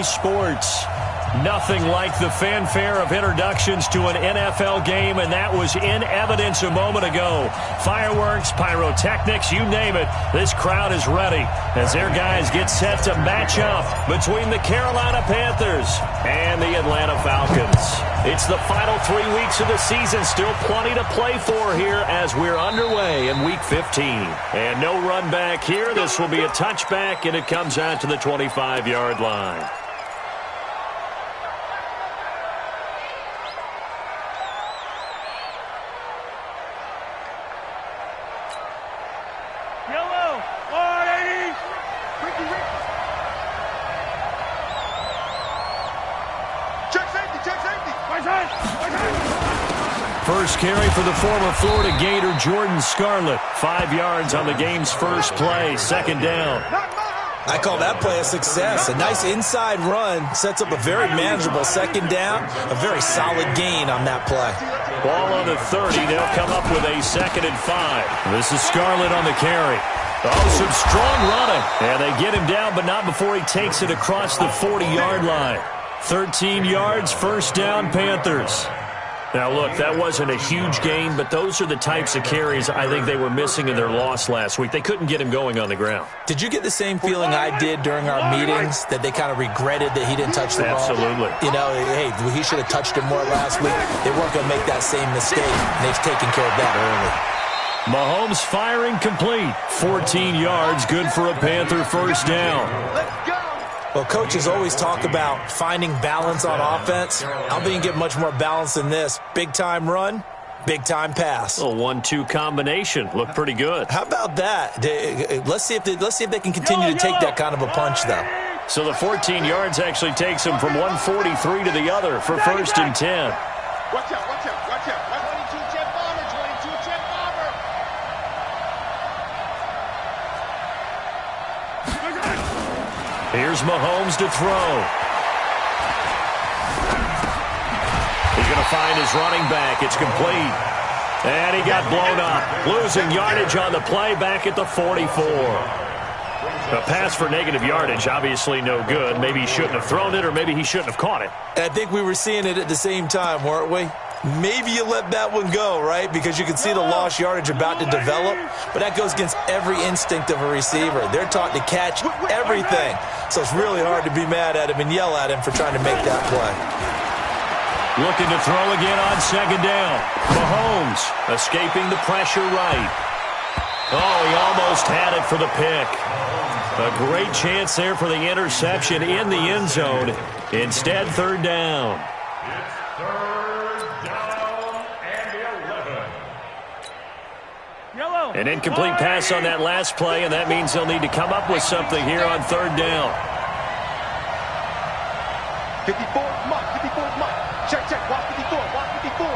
Sports. Nothing like the fanfare of introductions to an NFL game, and that was in evidence a moment ago. Fireworks, pyrotechnics, you name it. This crowd is ready as their guys get set to match up between the Carolina Panthers and the Atlanta Falcons. It's the final 3 weeks of the season. Still plenty to play for here as we're underway in Week 15. And no run back here. This will be a touchback, and it comes out to the 25-yard line. First carry for the former Florida Gator, Jordan Scarlett. 5 yards on the game's first play, second down. I call that play a success. A nice inside run sets up a very manageable second down. A very solid gain on that play. Ball on the 30. They'll come up with a 2nd and 5. This is Scarlett on the carry. Oh, some strong running. And they get him down, but not before he takes it across the 40-yard line. 13 yards, first down, Panthers. Now, look, that wasn't a huge gain, but those are the types of carries I think they were missing in their loss last week. They couldn't get him going on the ground. Did you get the same feeling I did during our meetings, that they kind of regretted that he didn't touch the ball? Absolutely. You know, hey, he should have touched it more last week. They weren't going to make that same mistake, and they've taken care of that early. Mahomes firing complete. 14 yards, good for a Panther first down. Well, coaches always talk about finding balance on offense. I don't think you get much more balance than this. Big-time run, big-time pass. A 1-2 combination. Looked pretty good. How about that? Let's see if they can continue to take that kind of a punch, though. So the 14 yards actually takes them from 143 to the other for first and 10. Watch out, watch out, watch out. 22-10 bomber, 22-10 bomber. Here's Mahomes to throw. He's going to find his running back. It's complete. And he got blown up. Losing yardage on the play back at the 44. A pass for negative yardage, obviously no good. Maybe he shouldn't have thrown it, or maybe he shouldn't have caught it. I think we were seeing it at the same time, weren't we? Maybe you let that one go, right? Because you can see the lost yardage about to develop. But that goes against every instinct of a receiver. They're taught to catch everything. So it's really hard to be mad at him and yell at him for trying to make that play. Looking to throw again on second down. Mahomes escaping the pressure right. Oh, he almost had it for the pick. A great chance there for the interception in the end zone. Instead, third down. An incomplete pass on that last play, and that means they'll need to come up with something here on third down. 54, Mike, 54, Mike. Check, check, watch 54, watch 54.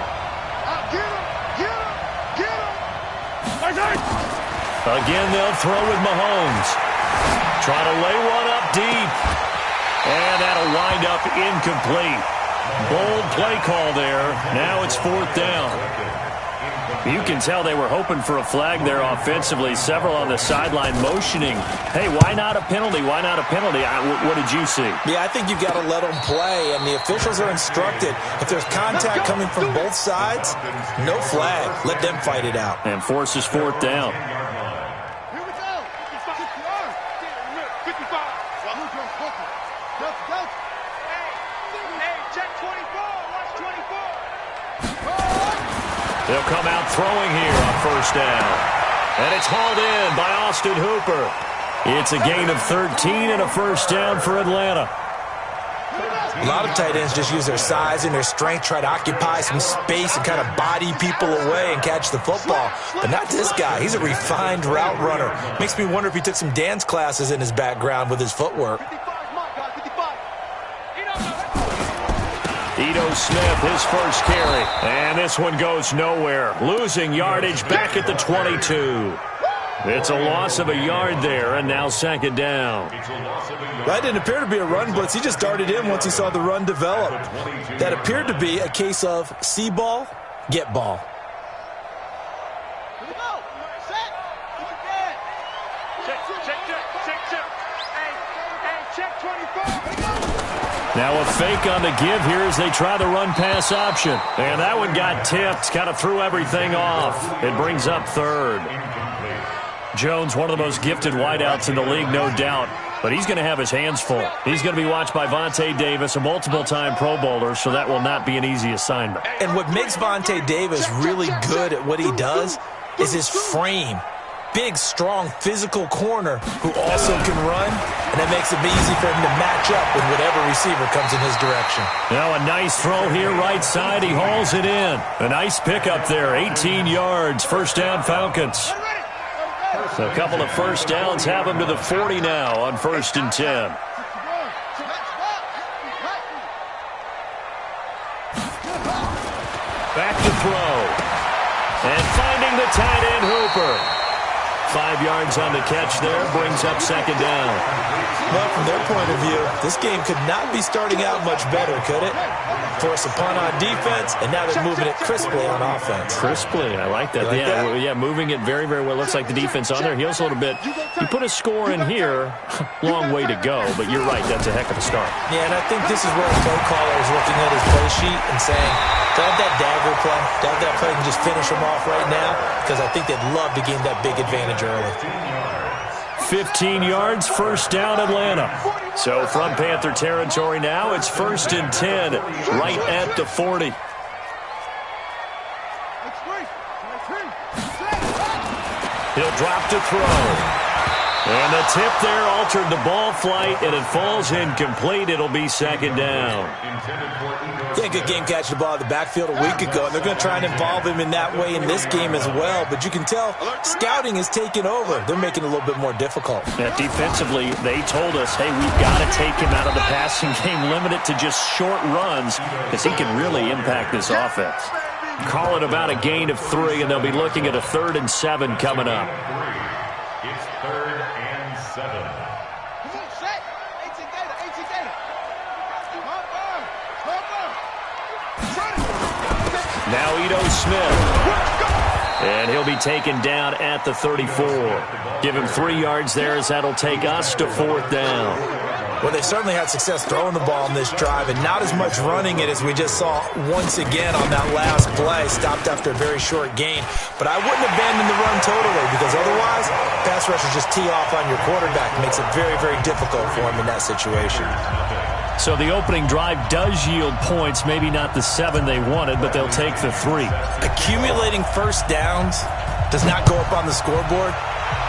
Get him, get him, get him. Again, they'll throw with Mahomes. Try to lay one up deep. And that'll wind up incomplete. Bold play call there. Now it's fourth down. You can tell they were hoping for a flag there offensively. Several on the sideline motioning. Hey, why not a penalty? Why not a penalty? What did you see? Yeah, I think you've got to let them play, and the officials are instructed. If there's contact coming from both sides, no flag. Let them fight it out. And forces fourth down. Here we go. 55. Go. Hey, check 24. Watch 24. They'll come out throwing here on first down. And it's hauled in by Austin Hooper. It's a gain of 13 and a first down for Atlanta. A lot of tight ends just use their size and their strength, try to occupy some space and kind of body people away and catch the football. But not this guy. He's a refined route runner. Makes me wonder if he took some dance classes in his background with his footwork. 55, Mike, 55. Ito Smith, his first carry. And this one goes nowhere. Losing yardage back at the 22. It's a loss of a yard there, and now second down. That didn't appear to be a run blitz. He just darted in once he saw the run develop. That appeared to be a case of see ball, get ball. Here we go. Set. Keep it dead. Check. Hey, check 24. Now a fake on the give here as they try the run-pass option. And that one got tipped, kind of threw everything off. It brings up third. Jones, one of the most gifted wideouts in the league, no doubt. But he's going to have his hands full. He's going to be watched by Vontae Davis, a multiple-time Pro Bowler, so that will not be an easy assignment. And what makes Vontae Davis really good at what he does is his frame. Big, strong, physical corner who also can run, and that makes it easy for him to match up with whatever receiver comes in his direction. Now a nice throw here right side. He hauls it in. A nice pickup there, 18 yards. First down, Falcons. So a couple of first downs have him to the 40 now on 1st and 10. Back to throw. And finding the tight end, Hooper. 5 yards on the catch there, brings up second down. Well, from their point of view, this game could not be starting out much better, could it? Force a punt on defense, and now they're moving it crisply on offense. Crisply, I like that. Yeah, moving it very, very well. Looks like the defense on there heals a little bit. You put a score in here, long way to go, but you're right, that's a heck of a start. Yeah, and I think this is where the play caller is looking at his play sheet and saying, do I have that dagger play? Do I have that play and just finish them off right now? Because I think they'd love to gain that big advantage early. 15 yards, first down, Atlanta. So from Panther territory now, it's 1st and 10, right at the 40. He'll drop to throw. And the tip there altered the ball flight, and it falls incomplete. It'll be second down. Yeah, good game catching the ball in the backfield a week ago, and they're going to try and involve him in that way in this game as well. But you can tell scouting is taking over. They're making it a little bit more difficult. Yeah, defensively, they told us, hey, we've got to take him out of the passing game, limit it to just short runs, because he can really impact this offense. Call it about a gain of 3, and they'll be looking at a 3rd and 7 coming up. It's 3rd and 7. Come on, set. 18 gator, 18 gator. Now Ito Smith. And he'll be taken down at the 34. Give him 3 yards there as that'll take us to 4th down. Well, they certainly had success throwing the ball in this drive, and not as much running it as we just saw once again on that last play. Stopped after a very short gain. But I wouldn't abandon the run totally, because otherwise, pass rushers just tee off on your quarterback. It makes it very, very difficult for him in that situation. So the opening drive does yield points, maybe not the 7 they wanted, but they'll take the 3. Accumulating first downs does not go up on the scoreboard,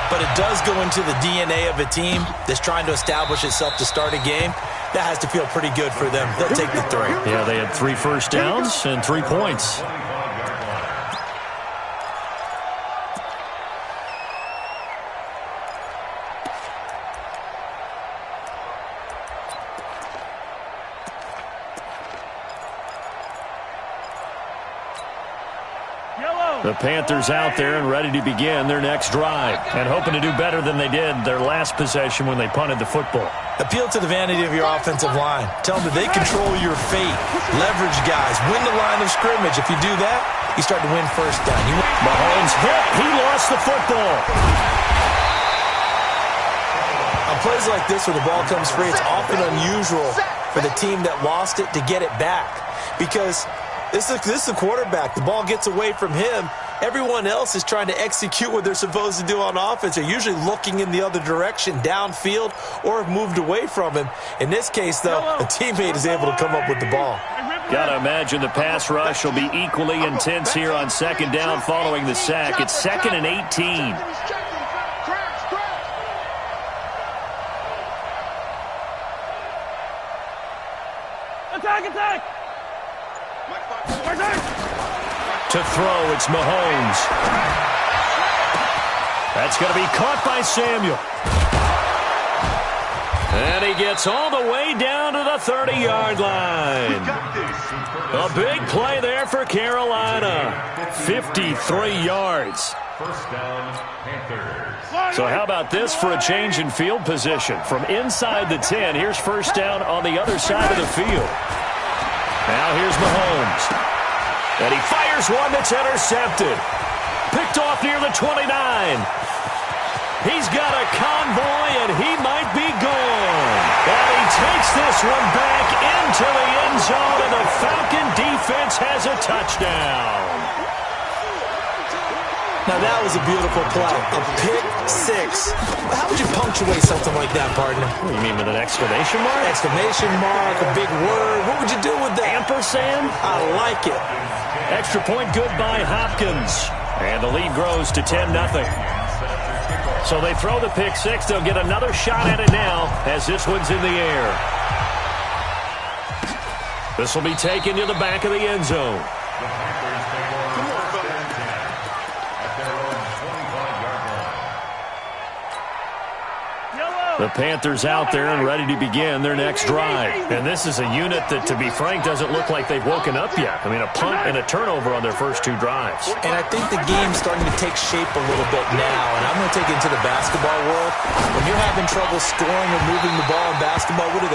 but it does go into the DNA of a team that's trying to establish itself to start a game. That has to feel pretty good for them. They'll take the 3. Yeah, they had 3 first downs and 3 points. The Panthers out there and ready to begin their next drive and hoping to do better than they did their last possession when they punted the football. Appeal to the vanity of your offensive line. Tell them that they control your fate. Leverage guys. Win the line of scrimmage. If you do that, you start to win first down. Mahomes hit. He lost the football. On plays like this where the ball comes free, it's often unusual for the team that lost it to get it back, because this is a quarterback. The ball gets away from him. Everyone else is trying to execute what they're supposed to do on offense. They're usually looking in the other direction, downfield, or have moved away from him. In this case, though, a teammate is able to come up with the ball. Got to imagine the pass rush will be equally intense here on second down following the sack. It's 2nd and 18. Attack! To throw, it's Mahomes. That's going to be caught by Samuel. And he gets all the way down to the 30-yard line. A big play there for Carolina. 53 yards. First down, Panthers. So how about this for a change in field position? From inside the 10, here's first down on the other side of the field. Now here's Mahomes. And he fires one that's intercepted. Picked off near the 29. He's got a convoy, and he might be gone. And he takes this one back into the end zone, and the Falcon defense has a touchdown. Now, that was a beautiful play. A pick six. How would you punctuate something like that, partner? What do you mean, with an exclamation mark? Exclamation mark, a big word. What would you do with that? Ampersand? I like it. Extra point good by Hopkins. And the lead grows to 10-0. So they throw the pick six. They'll get another shot at it now as this one's in the air. This will be taken to the back of the end zone. The Panthers out there and ready to begin their next drive. And this is a unit that, to be frank, doesn't look like they've woken up yet. I mean, a punt and a turnover on their first two drives. And I think the game's starting to take shape a little bit now. And I'm going to take it into the basketball world. When you're having trouble scoring or moving the ball in basketball, what do?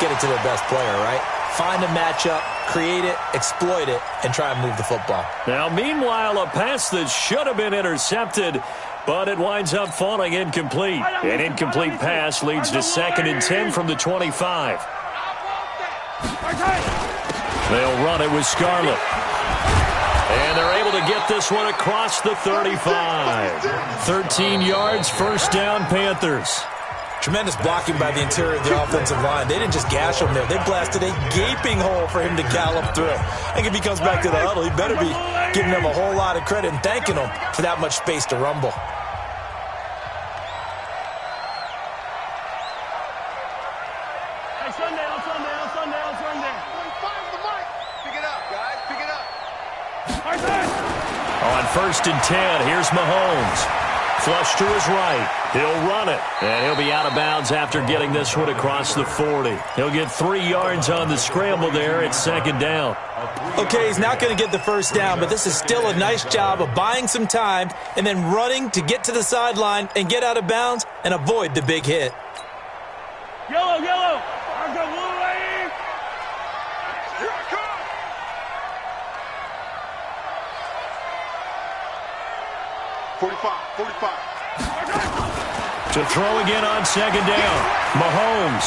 Get it to their best player, right? Find a matchup, create it, exploit it, and try and move the football. Now, meanwhile, a pass that should have been intercepted, but it winds up falling incomplete. An incomplete pass leads to 2nd and 10 from the 25. They'll run it with Scarlett. And they're able to get this one across the 35. 13 yards, first down, Panthers. Tremendous blocking by the interior of the offensive line. They didn't just gash him there. They blasted a gaping hole for him to gallop through. I think if he comes back to the huddle, he better be giving them a whole lot of credit and thanking them for that much space to rumble. On 1st and 10, here's Mahomes. Flush to his right. He'll run it. And he'll be out of bounds after getting this one across the 40. He'll get 3 yards on the scramble there. It's 2nd down. Okay, he's not going to get the first down, but this is still a nice job of buying some time and then running to get to the sideline and get out of bounds and avoid the big hit. Yellow. I've got blue wave. Here I come. Forty-five. To throw again on 2nd down. Mahomes.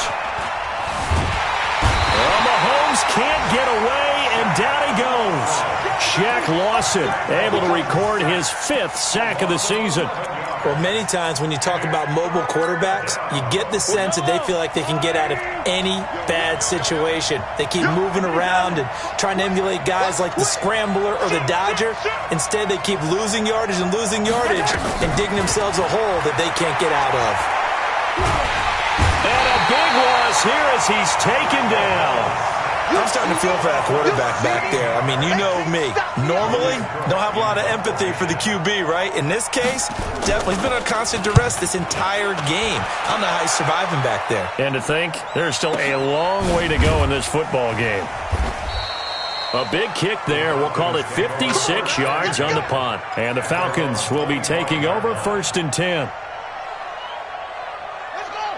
Well, Mahomes can't get away, and down he goes. Shaq Lawson able to record his 5th sack of the season. Well, many times when you talk about mobile quarterbacks, you get the sense that they feel like they can get out of any bad situation. They keep moving around and trying to emulate guys like the Scrambler or the Dodger. Instead, they keep losing yardage and digging themselves a hole that they can't get out of. And a big loss here as he's taken down. I'm starting to feel for that quarterback back there. I mean, you know me. Normally, don't have a lot of empathy for the QB, right? In this case, definitely he's been on constant duress this entire game. I don't know how he's surviving back there. And to think, there's still a long way to go in this football game. A big kick there. We'll call it 56 yards on the punt. And the Falcons will be taking over 1st and 10.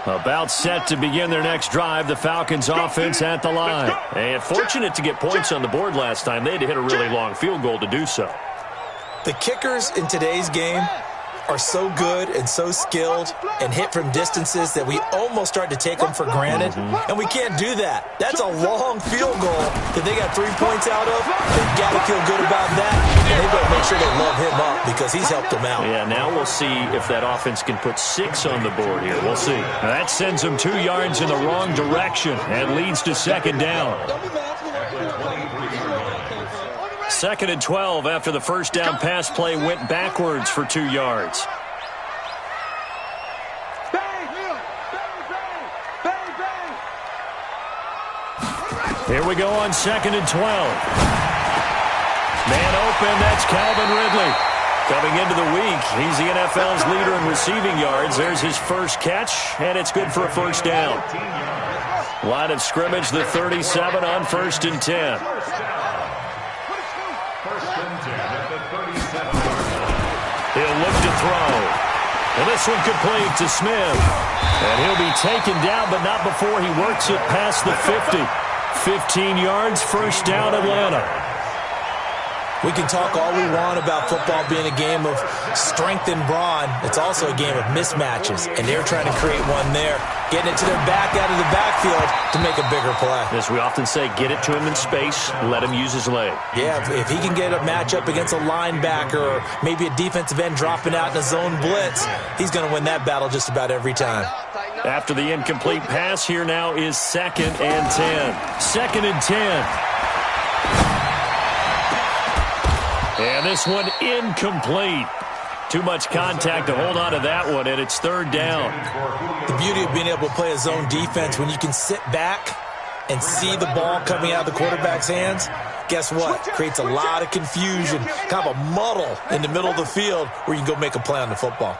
About set to begin their next drive, the Falcons offense at the line. And fortunate to get points on the board last time. They had to hit a really long field goal to do so. The kickers in today's game are so good and so skilled and hit from distances that we almost start to take them for granted. And we can't do that. That's a long field goal that they got 3 points out of. They've got to feel good about that. And they better make sure they love him up because he's helped them out. Yeah, now we'll see if that offense can put 6 on the board here. We'll see. That sends them 2 yards in the wrong direction and leads to 2nd down. 2nd and 12 after the first down pass play went backwards for 2 yards. Here we go on 2nd and 12. Man open, that's Calvin Ridley. Coming into the week, he's the NFL's leader in receiving yards. There's his first catch, and it's good for a first down. Line of scrimmage, the 37 on 1st and 10. He'll look to throw. And this one complete to Smith. And he'll be taken down, but not before he works it past the 50. 15 yards, first down, Atlanta. We can talk all we want about football being a game of strength and brawn. It's also a game of mismatches, and they're trying to create one there, getting it to their back out of the backfield to make a bigger play. As we often say, get it to him in space, let him use his leg. Yeah, if he can get a matchup against a linebacker or maybe a defensive end dropping out in a zone blitz, he's going to win that battle just about every time. After the incomplete pass, here now is 2nd and 10. 2nd and 10. And this one incomplete. Too much contact to hold on to that one, and it's 3rd down. The beauty of being able to play a zone defense, when you can sit back and see the ball coming out of the quarterback's hands, guess what? Creates a lot of confusion, kind of a muddle in the middle of the field where you can go make a play on the football.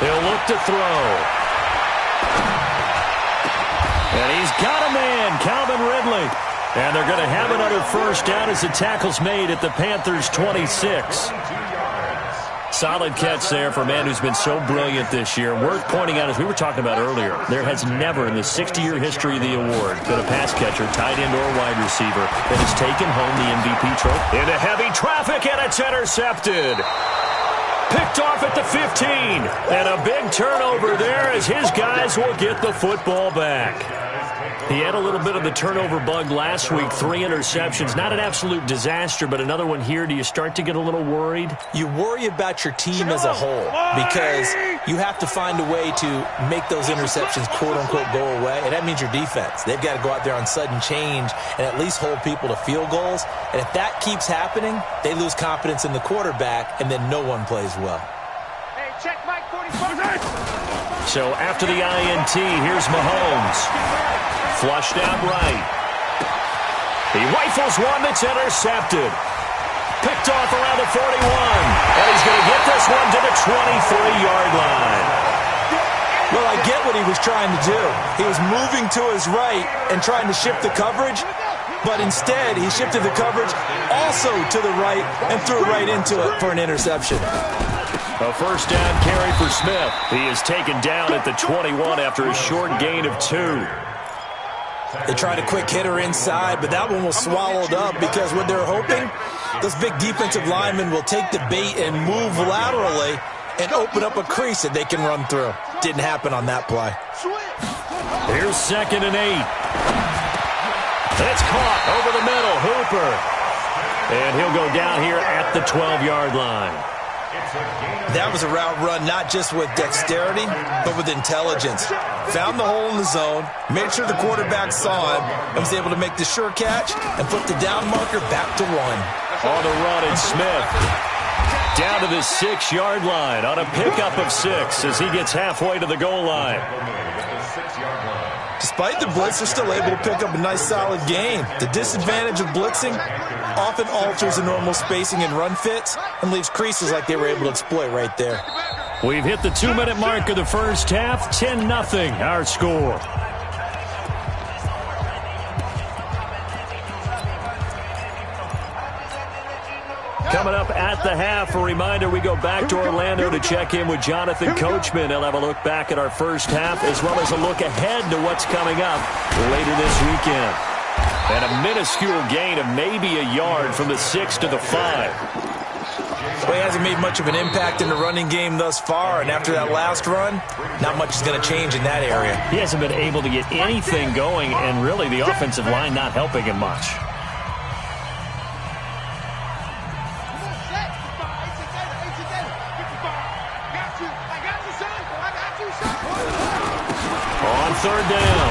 He'll look to throw. And he's got a man, Calvin Ridley. And they're going to have another 1st down as the tackle's made at the Panthers' 26. Solid catch there for a man who's been so brilliant this year. Worth pointing out, as we were talking about earlier, there has never in the 60-year history of the award been a pass catcher, tight end, or wide receiver that has taken home the MVP trophy. Into heavy traffic, and it's intercepted. Picked off at the 15. And a big turnover there as his guys will get the football back. He had a little bit of the turnover bug last week. 3 interceptions. Not an absolute disaster, but another one here. Do you start to get a little worried? You worry about your team as a whole because you have to find a way to make those interceptions, quote-unquote, go away. And that means your defense. They've got to go out there on sudden change and at least hold people to field goals. And if that keeps happening, they lose confidence in the quarterback, and then no one plays well. Hey, check Mike 44. So after the INT, here's Mahomes. Flushed out right. He rifles one that's intercepted. Picked off around the 41. And he's going to get this one to the 23-yard line. Well, I get what he was trying to do. He was moving to his right and trying to shift the coverage, but instead he shifted the coverage also to the right and threw right into it for an interception. A 1st down carry for Smith. He is taken down at the 21 after a short gain of 2. They tried a quick hitter inside, but that one was swallowed up because what they're hoping, those big defensive linemen will take the bait and move laterally and open up a crease that they can run through. Didn't happen on that play. Here's 2nd and 8. It's caught over the middle. Hooper. And he'll go down here at the 12-yard line. That was a route run not just with dexterity, but with intelligence. Found the hole in the zone, made sure the quarterback saw him, and was able to make the sure catch and put the down marker back to 1. On the run, and Smith down to the 6-yard line on a pickup of 6 as he gets halfway to the goal line. Despite the blitz, they're still able to pick up a nice solid gain. The disadvantage of blitzing often alters the normal spacing and run fits and leaves creases like they were able to exploit right there. We've hit the 2-minute mark of the 1st half. 10-0 our score. Coming up at the half, a reminder, we go back to Orlando to check in with Jonathan Coachman. He'll have a look back at our 1st half as well as a look ahead to what's coming up later this weekend. And a minuscule gain of maybe a yard from the 6 to the 5. Well, he hasn't made much of an impact in the running game thus far, and after that last run, not much is going to change in that area. He hasn't been able to get anything going, and really the offensive line not helping him much. On 3rd down,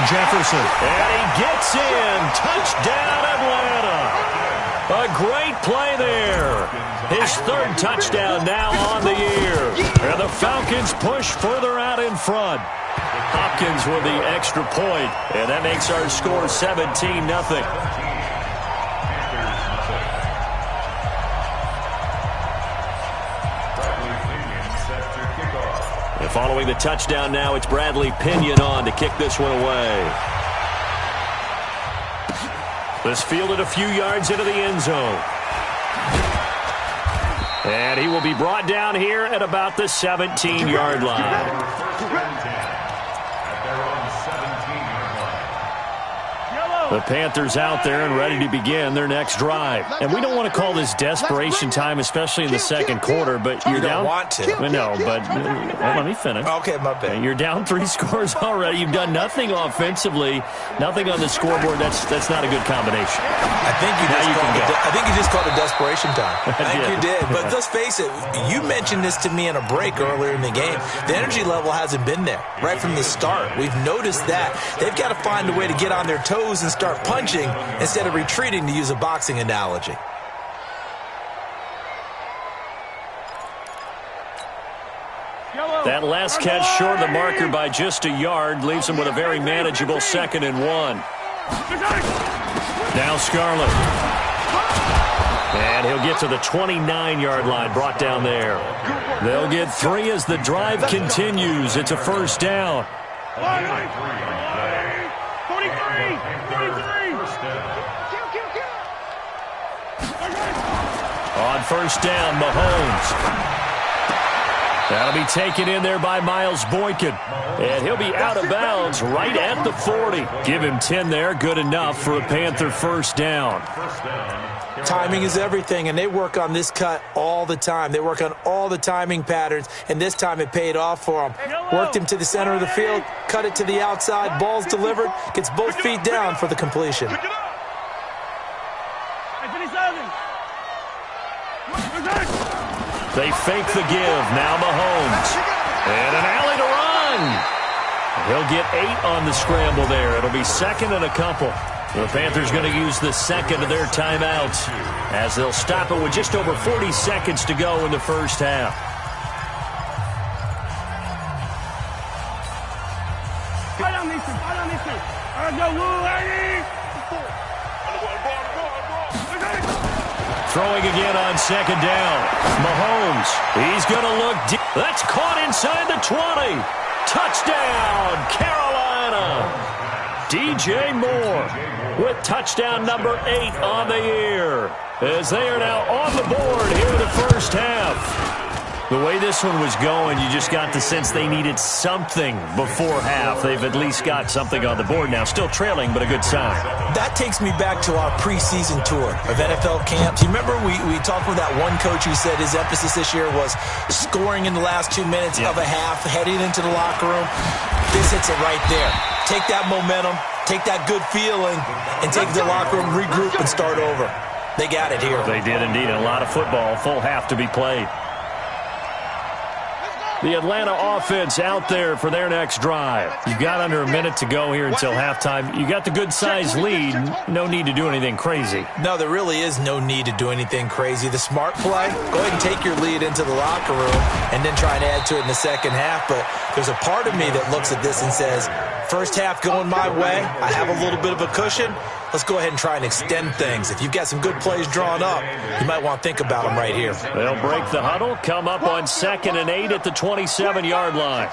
Jefferson. And he gets in. Touchdown, Atlanta. A great play there. His 3rd touchdown now on the year. And the Falcons push further out in front. Hopkins with the extra point, and that makes our score 17-0. And following the touchdown now, it's Bradley Pinion on to kick this one away. This fielded a few yards into the end zone. And he will be brought down here at about the 17-yard line. The Panthers out there and ready to begin their next drive. And we don't want to call this desperation time, especially in the second quarter, but you're down. You don't want to. No, but let me finish. Okay, my bad. You're down 3 scores already. You've done nothing offensively, nothing on the scoreboard. That's not a good combination. I think you just called it desperation time. I think you did. But let's face it, you mentioned this to me in a break earlier in the game. The energy level hasn't been there right from the start. We've noticed that. They've got to find a way to get on their toes and start punching instead of retreating, to use a boxing analogy. That last catch short of the marker by just a yard leaves him with a very manageable 2nd and 1. Now Scarlett. And he'll get to the 29-yard line, brought down there. They'll get 3 as the drive continues. It's a first down. 43. On first down, Mahomes. That'll be taken in there by Miles Boykin. And he'll be out of bounds right at the 40. Give him 10 there. Good enough for a Panther first down. Timing is everything, and they work on this cut all the time. They work on all the timing patterns, and this time it paid off for them. Worked him to the center of the field, cut it to the outside, ball's delivered, gets both feet down for the completion. They fake the give. Now Mahomes. And an alley to run. He'll get 8 on the scramble there. It'll be 2nd and a couple. The Panthers going to use the 2nd of their timeouts as they'll stop it with just over 40 seconds to go in the first half. Throwing again on 2nd down. Mahomes, he's going to look deep. That's caught inside the 20. Touchdown, Carolina. DJ Moore with touchdown number 8 on the year, as they are now on the board here in the first half. The way this one was going, you just got the sense they needed something before half. They've at least got something on the board now. Still trailing, but a good sign. That takes me back to our preseason tour of NFL camps. You remember we talked with that one coach who said his emphasis this year was scoring in the last 2 minutes of a half, heading into the locker room. This hits it right there. Take that momentum, take that good feeling, and take the locker room, regroup, and start over. They got it here. They did indeed. A lot of football, full half to be played. The Atlanta offense out there for their next drive. You've got under a minute to go here until halftime. You got the good-sized lead. No need to do anything crazy. No, there really is no need to do anything crazy. The smart play, go ahead and take your lead into the locker room and then try and add to it in the second half. But there's a part of me that looks at this and says, first half going my way, I have a little bit of a cushion. Let's go ahead and try and extend things. If you've got some good plays drawn up, you might want to think about them right here. They'll break the huddle, come up on 2nd and 8 at the 27-yard line.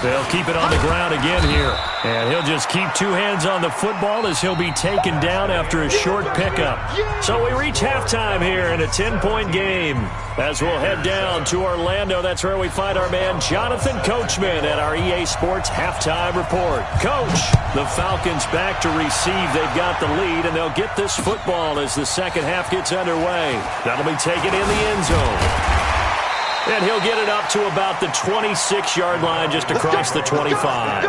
They'll keep it on the ground again here. And he'll just keep 2 hands on the football as he'll be taken down after a short pickup. So we reach halftime here in a 10-point game. As we'll head down to Orlando, that's where we find our man Jonathan Coachman at our EA Sports Halftime Report. Coach, the Falcons back to receive. They've got the lead, and they'll get this football as the second half gets underway. That'll be taken in the end zone. And he'll get it up to about the 26-yard line, just across the 25.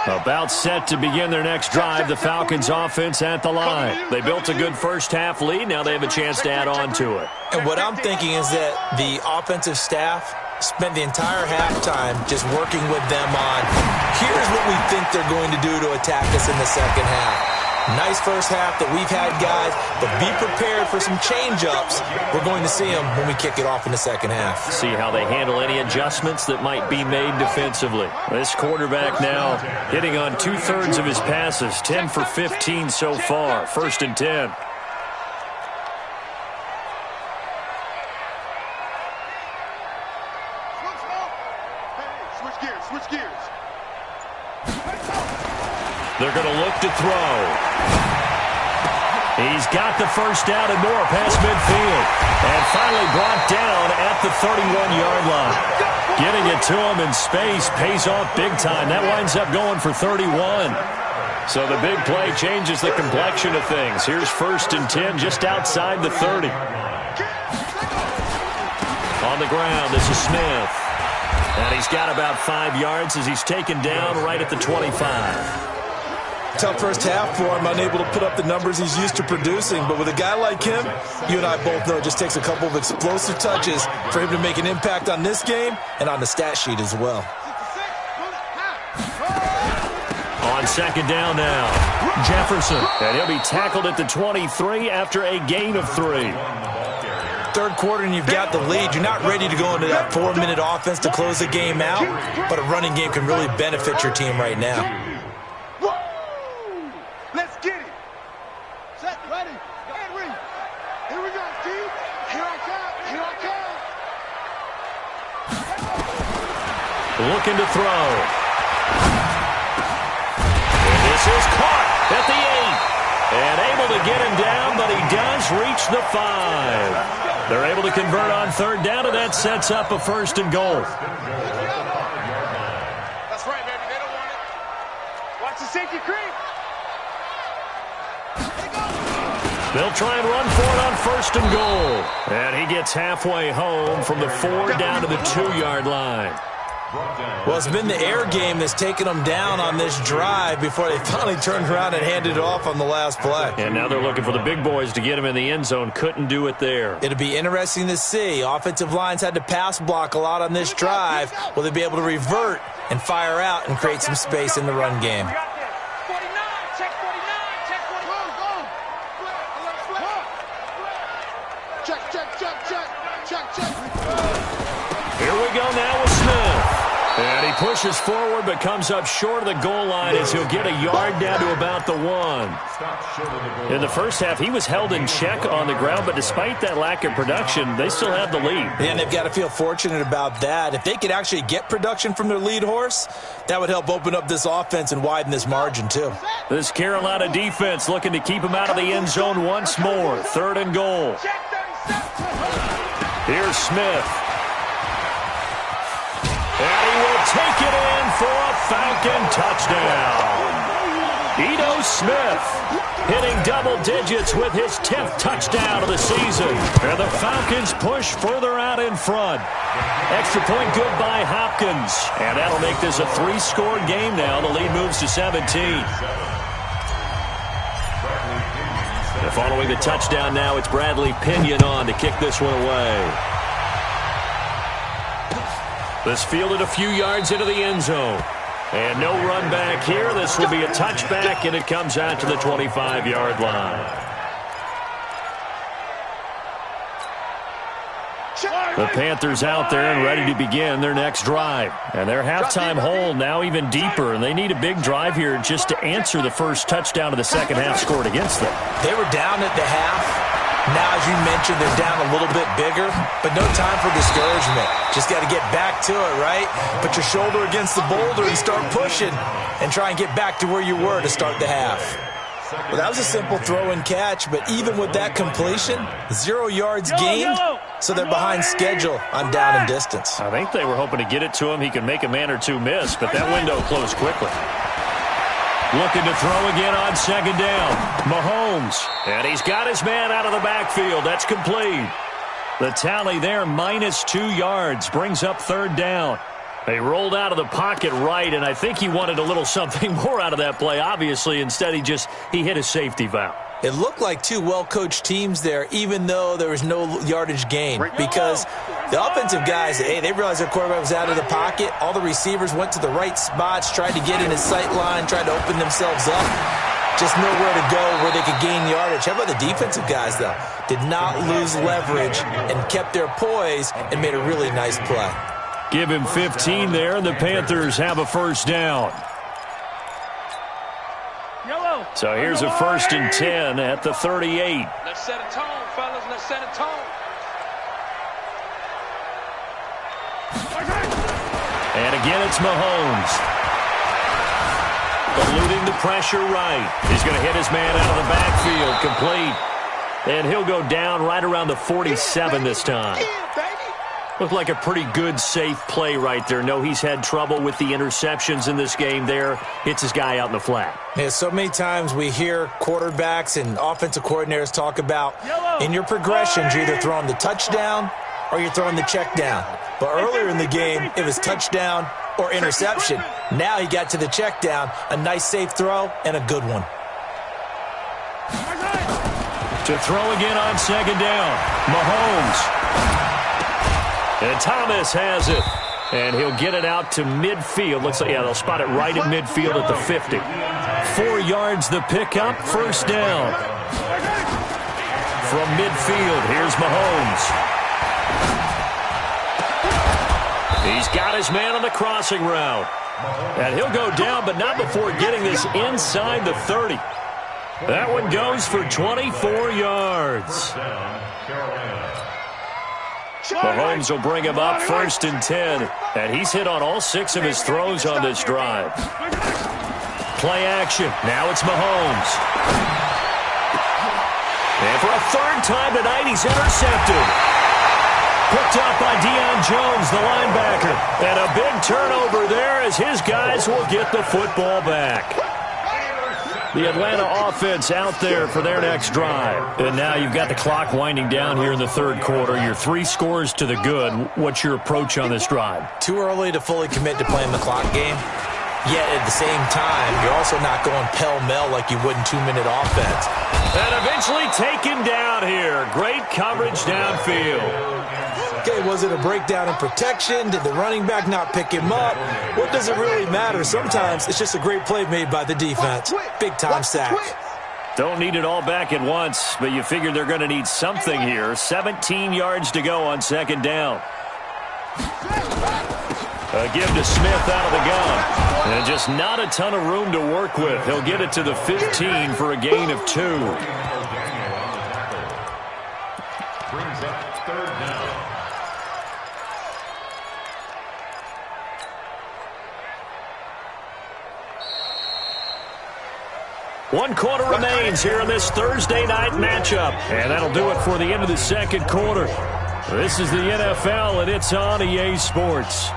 About set to begin their next drive, the Falcons offense at the line. They built a good first half lead. Now they have a chance to add on to it. And what I'm thinking is that the offensive staff spent the entire halftime just working with them on, here's what we think they're going to do to attack us in the second half. Nice first half that we've had, guys, but be prepared for some change-ups. We're going to see them when we kick it off in the second half. See how they handle any adjustments that might be made defensively. This quarterback now hitting on 2/3 of his passes, 10 for 15 so far. 1st and 10. Switch gears. They're going to look to throw. He's got the first down and more past midfield. And finally brought down at the 31-yard line. Getting it to him in space pays off big time. That winds up going for 31. So the big play changes the complexion of things. Here's 1st and 10 just outside the 30. On the ground, this is Smith. And he's got about 5 yards as he's taken down right at the 25. Tough first half for him, unable to put up the numbers he's used to producing. But with a guy like him, you and I both know it just takes a couple of explosive touches for him to make an impact on this game and on the stat sheet as well. On 2nd down now, Jefferson. And he'll be tackled at the 23 after a gain of 3. 3rd quarter and you've got the lead. You're not ready to go into that 4-minute offense to close the game out, but a running game can really benefit your team right now. Let's get it. Set, ready, and read. Here we go, Steve. Here I come. Here I come. Looking to throw. And this is caught at the 8. And able to get him down, but he does reach the 5. They're able to convert on 3rd down, and that sets up a 1st and goal. That's right, baby. They don't want it. Watch the safety creep. They'll try and run for it on 1st and goal. And he gets halfway home from the 4 down to the 2-yard line. Well, it's been the air game that's taken them down on this drive before they finally turned around and handed it off on the last play. And now they're looking for the big boys to get him in the end zone. Couldn't do it there. It'll be interesting to see. Offensive lines had to pass block a lot on this drive. Will they be able to revert and fire out and create some space in the run game? Here we go now with Smith. And he pushes forward but comes up short of the goal line as he'll get a yard down to about the 1. In the first half, he was held in check on the ground, but despite that lack of production, they still have the lead. And they've got to feel fortunate about that. If they could actually get production from their lead horse, that would help open up this offense and widen this margin too. This Carolina defense looking to keep him out of the end zone once more. 3rd and goal. Here's Smith. And he will take it in for a Falcon touchdown. Ito Smith hitting double digits with his 10th touchdown of the season. And the Falcons push further out in front. Extra point good by Hopkins. And that'll make this a 3-score game now. The lead moves to 17. And following the touchdown now, it's Bradley Pinion on to kick this one away. This fielded a few yards into the end zone. And no run back here. This will be a touchback, and it comes out to the 25-yard line. The Panthers out there and ready to begin their next drive. And their halftime hole now even deeper, and they need a big drive here just to answer the first touchdown of the second half scored against them. They were down at the half. Now, as you mentioned, they're down a little bit bigger, but no time for discouragement. Just got to get back to it, right? Put your shoulder against the boulder and start pushing and try and get back to where you were to start the half. Well, that was a simple throw and catch, but even with that completion, 0 yards gained, so they're behind schedule on down and distance. I think they were hoping to get it to him. He could make a man or two miss, but that window closed quickly. Looking to throw again on 2nd down. Mahomes. And he's got his man out of the backfield. That's complete. The tally there, -2 yards, brings up 3rd down. They rolled out of the pocket right, and I think he wanted a little something more out of that play. Obviously, instead he hit a safety valve. It looked like two well-coached teams there, even though there was no yardage gain, because the offensive guys, hey, they realized their quarterback was out of the pocket. All the receivers went to the right spots, tried to get in his sight line, tried to open themselves up. Just nowhere to go where they could gain yardage. How about the defensive guys, though? Did not lose leverage and kept their poise and made a really nice play. Give him 15 there, and the Panthers have a 1st down. So here's a 1st and 10 at the 38. Let's set a tone, fellas. Let's set a tone. And again, it's Mahomes. Eluding the pressure right. He's going to hit his man out of the backfield. Complete. And he'll go down right around the 47 this time. Looked like a pretty good, safe play right there. No, he's had trouble with the interceptions in this game there. Hits his guy out in the flat. Yeah, so many times we hear quarterbacks and offensive coordinators talk about in your progressions, you're either throwing the touchdown or you're throwing the check down. But earlier in the game, it was touchdown or interception. Now he got to the check down, a nice safe throw, and a good one. To throw again on second down, Mahomes. And Thomas has it. And he'll get it out to midfield. Looks like, yeah, they'll spot it right at midfield at the 50. 4 yards the pickup, first down. From midfield, here's Mahomes. He's got his man on the crossing route. And he'll go down, but not before getting this inside the 30. That one goes for 24 yards. Mahomes will bring him up first and 10. And he's hit on all 6 of his throws on this drive. Play action. Now it's Mahomes. And for a 3rd time tonight, he's intercepted. Picked up by Deion Jones, the linebacker. And a big turnover there as his guys will get the football back. The Atlanta offense out there for their next drive. And now you've got the clock winding down here in the 3rd quarter. Your 3 scores to the good. What's your approach on this drive? Too early to fully commit to playing the clock game. Yet at the same time, you're also not going pell-mell like you would in 2-minute offense. And eventually taken down here. Great coverage downfield. Okay, was it a breakdown in protection? Did the running back not pick him up? What does it really matter? Sometimes it's just a great play made by the defense. Big-time sack. Don't need it all back at once, but you figure they're going to need something here. 17 yards to go on second down. A give to Smith out of the gun. And just not a ton of room to work with. He'll get it to the 15 for a gain of 2. Brings up 3rd down. One quarter remains here in this Thursday night matchup. And that'll do it for the end of the 2nd quarter. This is the NFL, and it's on EA Sports.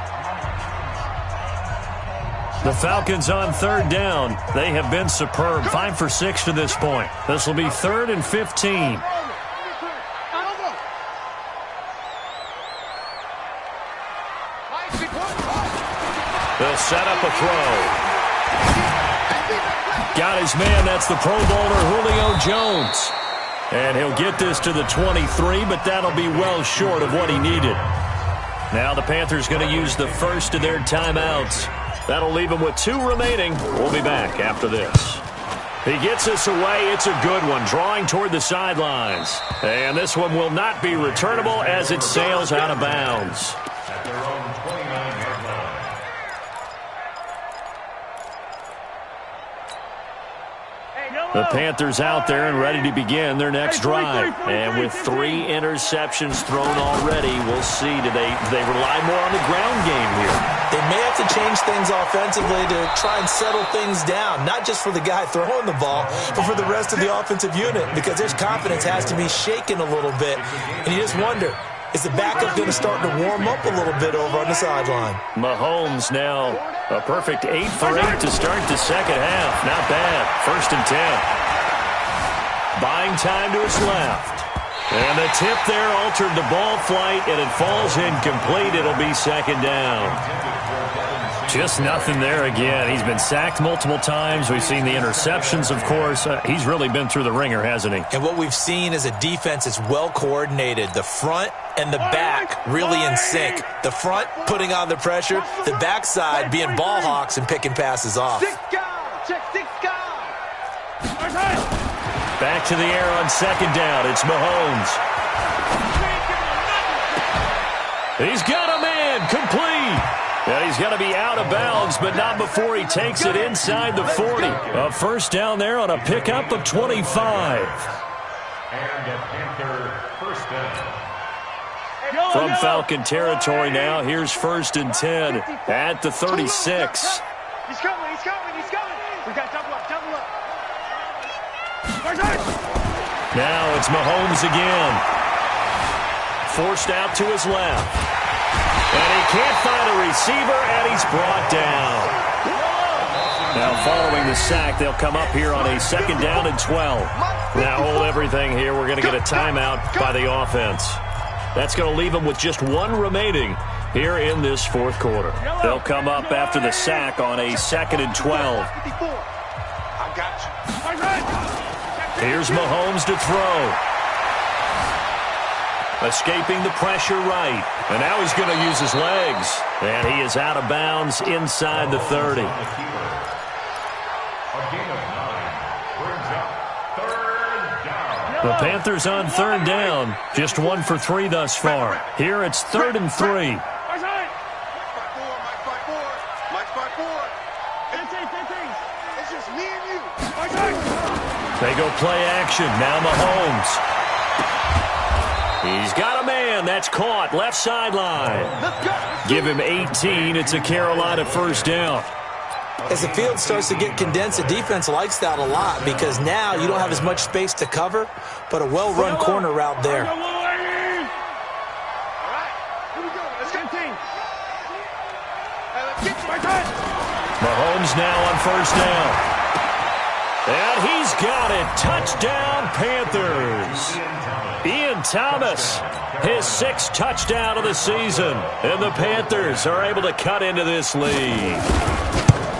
The Falcons on 3rd down. They have been superb. 5 for 6 to this point. This will be 3rd and 15. They'll set up a throw. Got his man. That's the Pro Bowler Julio Jones. And he'll get this to the 23, but that'll be well short of what he needed. Now the Panthers going to use the first of their timeouts. That'll leave him with 2 remaining. We'll be back after this. He gets us away. It's a good one, drawing toward the sidelines. And this one will not be returnable as it sails out of bounds. At their own 29-yard line. The Panthers out there and ready to begin their next drive. And with 3 interceptions thrown already, we'll see. Do they rely more on the ground game here? They may have to change things offensively to try and settle things down, not just for the guy throwing the ball, but for the rest of the offensive unit, because their confidence has to be shaken a little bit. And you just wonder, is the backup going to start to warm up a little bit over on the sideline? Mahomes now a perfect 8 for 8 to start the second half. Not bad. 1st and 10. Buying time to his left. And the tip there altered the ball flight, and it falls incomplete. It'll be 2nd down. Just nothing there again. He's been sacked multiple times. We've seen the interceptions, of course. He's really been through the ringer, hasn't he? And what we've seen is a defense that's well coordinated. The front and the back really in sync. The front putting on the pressure. The backside being ball hawks and picking passes off. Back to the air on 2nd down. It's Mahomes. He's got a man. Complete. Yeah, he's going to be out of bounds, but not before he takes it inside the 40. A first down there on a pickup of 25. And a Panther first down. From Falcon territory now, here's 1st and 10 at the 36. He's coming. We got double up, double up. Now it's Mahomes again. Forced out to his left. And he can't find a receiver, and he's brought down. Now following the sack, they'll come up here on a 2nd down and 12. Now hold everything here. We're going to get a timeout by the offense. That's going to leave them with just one remaining here in this 4th quarter. They'll come up after the sack on a 2nd and 12. I got you. Here's Mahomes to throw. Escaping the pressure right. And now he's going to use his legs. And he is out of bounds inside the 30. The Panthers on 3rd down. Just 1 for 3 thus far. Here it's 3rd and 3. It's just me and you. They go play action. Now Mahomes. He's got a man. That's caught. Left sideline. Give him 18. It's a Carolina 1st down. As the field starts to get condensed, the defense likes that a lot because now you don't have as much space to cover, but a well-run corner route there. All right, here we go. Let's get team. Let's get Mahomes now on 1st down. And he's got it. Touchdown, Panthers. Ian Thomas, his 6th touchdown of the season. And the Panthers are able to cut into this lead.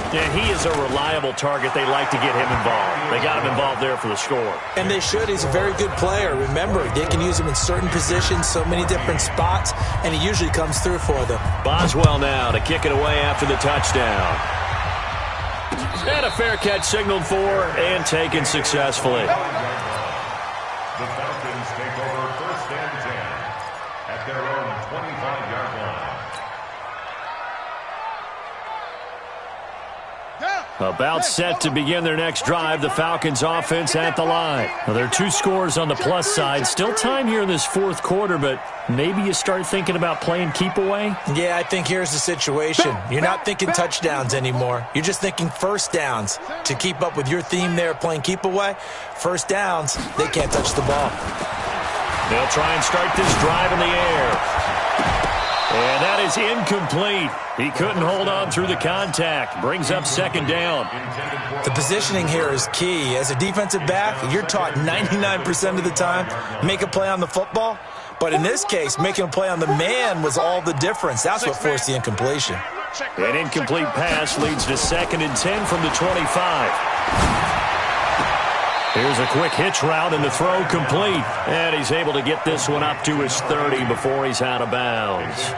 And he is a reliable target. They like to get him involved. They got him involved there for the score. And they should. He's a very good player. Remember, they can use him in certain positions, so many different spots, and he usually comes through for them. Boswell now to kick it away after the touchdown. And a fair catch signaled for and taken successfully. The Falcons take over 1st and 10 at their own 25-yard line. About set to begin their next drive, the Falcons offense at the line. Well, there are 2 scores on the plus side. Still time here in this 4th quarter, but maybe you start thinking about playing keep away? Yeah, I think here's the situation. You're not thinking touchdowns anymore. You're just thinking 1st downs. To keep up with your theme there, playing keep away, 1st downs, they can't touch the ball. They'll try and start this drive in the air. And that is incomplete. He couldn't hold on through the contact. Brings up 2nd down. The positioning here is key. As a defensive back, you're taught 99% of the time, make a play on the football. But in this case, making a play on the man was all the difference. That's what forced the incompletion. An incomplete pass leads to 2nd and 10 from the 25. Here's a quick hitch route and the throw complete. And he's able to get this one up to his 30 before he's out of bounds.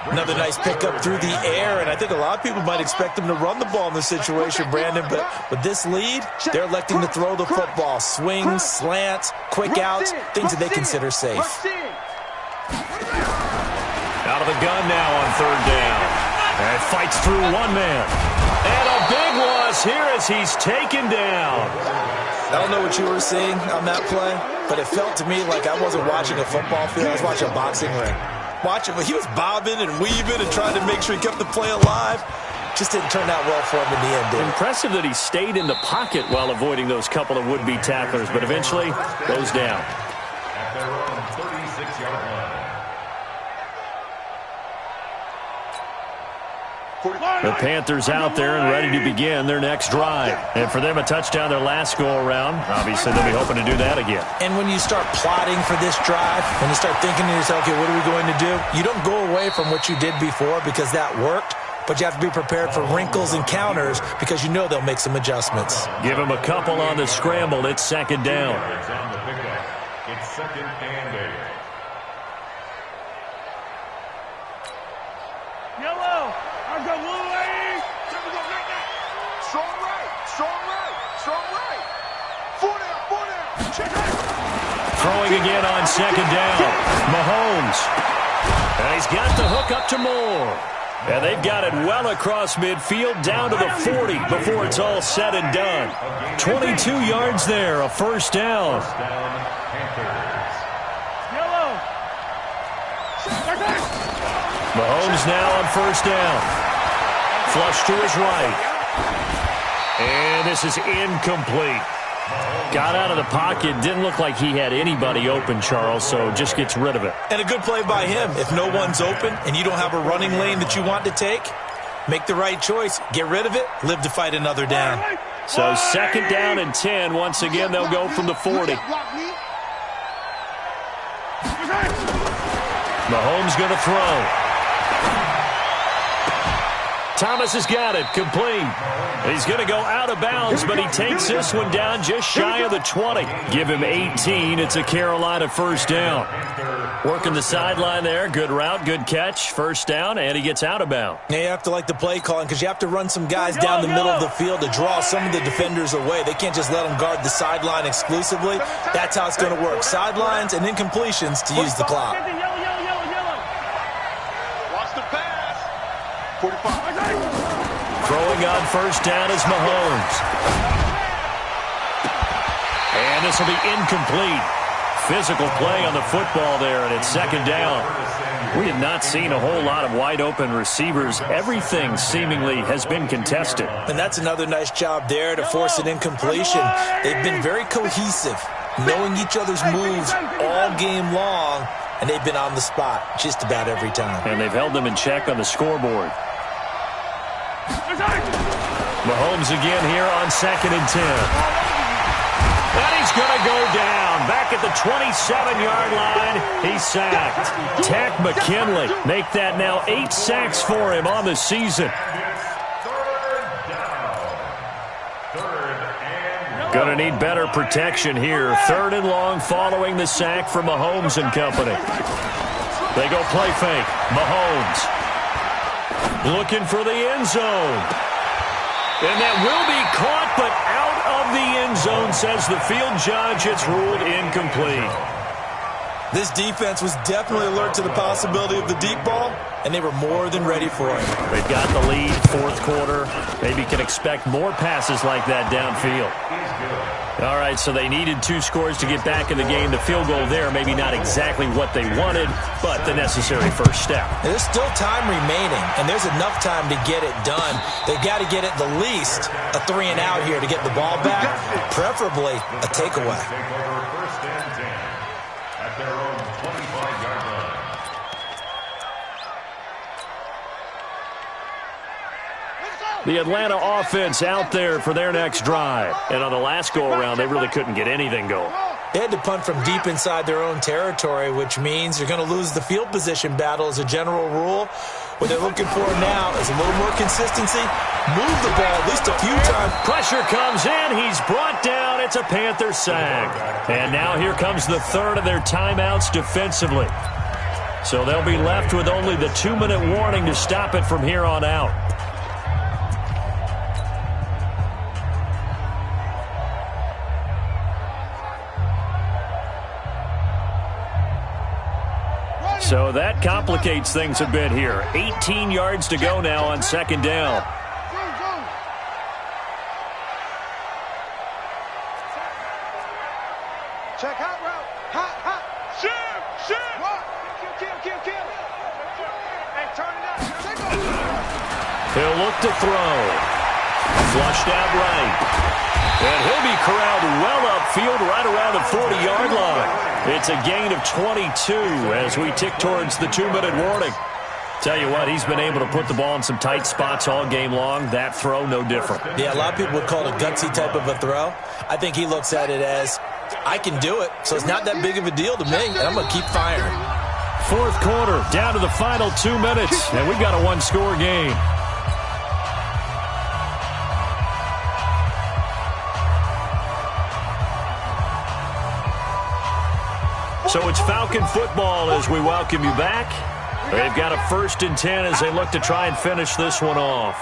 Another nice pickup through the air, and I think a lot of people might expect him to run the ball in this situation, Brandon, but with this lead, they're electing to throw the football. Swings, slants, quick outs, things that they consider safe. Out of the gun now on 3rd down. And fights through one man. And a big loss here as he's taken down. I don't know what you were seeing on that play, but it felt to me like I wasn't watching a football field. I was watching a boxing ring. He was bobbing and weaving and trying to make sure he kept the play alive. Just didn't turn out well for him in the end, did it? Impressive that he stayed in the pocket while avoiding those couple of would-be tacklers, but eventually goes down. At their own 36-yard line. The Panthers out there and ready to begin their next drive. And for them, a touchdown their last go-around. Obviously, they'll be hoping to do that again. And when you start plotting for this drive, when you start thinking to yourself, okay, what are we going to do? You don't go away from what you did before because that worked, but you have to be prepared for wrinkles and counters because you know they'll make some adjustments. Give them a couple on the scramble. It's 2nd down. It's on the pickup. It's 2nd and 8. Yellow. I've got one lane. Strong right. Strong right. Strong right. 4 down. 4 down. Check it. Throwing again on 2nd down. Mahomes. And he's got the hook up to Moore. And they've got it well across midfield down to the 40 before it's all said and done. 22 yards there, a 1st down. Yellow. Mahomes now on 1st down. Flush to his right. And this is incomplete. Got out of the pocket. Didn't look like he had anybody open, Charles, so just gets rid of it. And a good play by him. If no one's open and you don't have a running lane that you want to take, make the right choice. Get rid of it. Live to fight another down. So 2nd down and 10. Once again, they'll go from the 40. Mahomes going to throw. Thomas has got it. Complete. He's going to go out of bounds, but he takes this one down just shy of the 20. Give him 18. It's a Carolina 1st down. Working the sideline there. Good route, good catch. 1st down, and he gets out of bounds. Yeah, you have to like the play calling because you have to run some guys down the middle of the field to draw some of the defenders away. They can't just let them guard the sideline exclusively. That's how it's going to work. Sidelines and incompletions to use the clock. Watch the pass. 45. Throwing on 1st down is Mahomes. And this will be incomplete. Physical play on the football there, and it's 2nd down. We have not seen a whole lot of wide-open receivers. Everything seemingly has been contested. And that's another nice job there to force an incompletion. They've been very cohesive, knowing each other's moves all game long, and they've been on the spot just about every time. And they've held them in check on the scoreboard. Mahomes again here on 2nd and 10. And he's going to go down. Back at the 27-yard line, he's sacked. Takk McKinley make that now 8 sacks for him on the season. Going to need better protection here. 3rd and long following the sack from Mahomes and company. They go play fake. Mahomes looking for the end zone. And that will be caught, but out of the end zone, says the field judge. It's ruled incomplete. This defense was definitely alert to the possibility of the deep ball, and they were more than ready for it. They've got the lead, 4th quarter. Maybe can expect more passes like that downfield. All right, so they needed 2 scores to get back in the game. The field goal there, maybe not exactly what they wanted, but the necessary first step. There's still time remaining, and there's enough time to get it done. They've got to get at the least a 3 and out here to get the ball back, preferably a takeaway. Take over 1st and 10 at their own 25-yard line. The Atlanta offense out there for their next drive. And on the last go-around, they really couldn't get anything going. They had to punt from deep inside their own territory, which means you're going to lose the field position battle as a general rule. What they're looking for now is a little more consistency. Move the ball at least a few times. Pressure comes in. He's brought down. It's a Panther sack. And now here comes the 3rd of their timeouts defensively. So they'll be left with only the 2-minute warning to stop it from here on out. So that complicates things a bit here. 18 yards to go now on 2nd down. Check hot route. Hot, hot. Shoot. Kill. Hey, turn it up. He'll look to throw. Flushed out right. And he'll be corralled well upfield right around the 40-yard line. It's a gain of 22 as we tick towards the 2-minute warning. Tell you what, he's been able to put the ball in some tight spots all game long. That throw, no different. Yeah, a lot of people would call it a gutsy type of a throw. I think he looks at it as, I can do it, so it's not that big of a deal to me, and I'm going to keep firing. 4th quarter, down to the final 2 minutes, and we've got a 1-score game. So it's Falcon football as we welcome you back. They've got a 1st and 10 as they look to try and finish this one off.